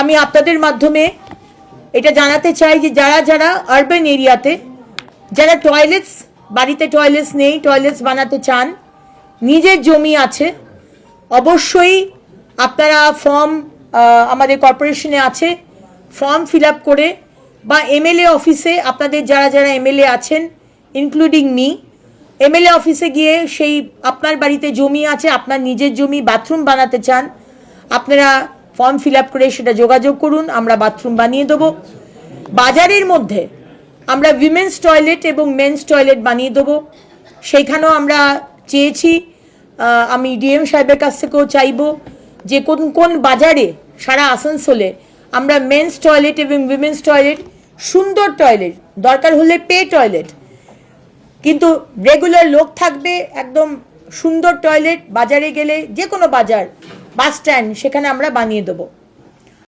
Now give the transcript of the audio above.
আমি আপনাদের মাধ্যমে এটা জানাতে চাই যে যারা যারা আরবান এরিয়াতে যারা টয়লেটস বাড়িতে টয়লেটস নেই, টয়লেটস বানাতে চান, নিজের জমি আছে, অবশ্যই আপনারা ফর্ম আমাদের কর্পোরেশনে আছে, ফর্ম ফিল আপ করে বা এমএলএ অফিসে আপনাদের যারা যারা এমএলএ আছেন ইনক্লুডিং মি, এমএলএ অফিসে গিয়ে সেই আপনার বাড়িতে জমি আছে, আপনার নিজের জমি, বাথরুম বানাতে চান, আপনারা ফর্ম ফিল আপ করে সেটা যোগাযোগ করুন, আমরা বাথরুম বানিয়ে দেবো। বাজারের মধ্যে আমরা উইমেন্স টয়লেট এবং মেন্স টয়লেট বানিয়ে দেবো, সেইখানেও আমরা চেয়েছি। আমি ডিএম সাহেবের কাছ থেকেও চাইব যে কোন কোন বাজারে সারা আসানসোলে আমরা মেন্স টয়লেট এবং উইমেন্স টয়লেট, সুন্দর টয়লেট, দরকার হলে পে টয়লেট, কিন্তু রেগুলার লোক থাকবে, একদম সুন্দর টয়লেট, বাজারে গেলে যে কোনো বাজার, বাস স্ট্যান্ড, সেখানে আমরা বানিয়ে দেবো।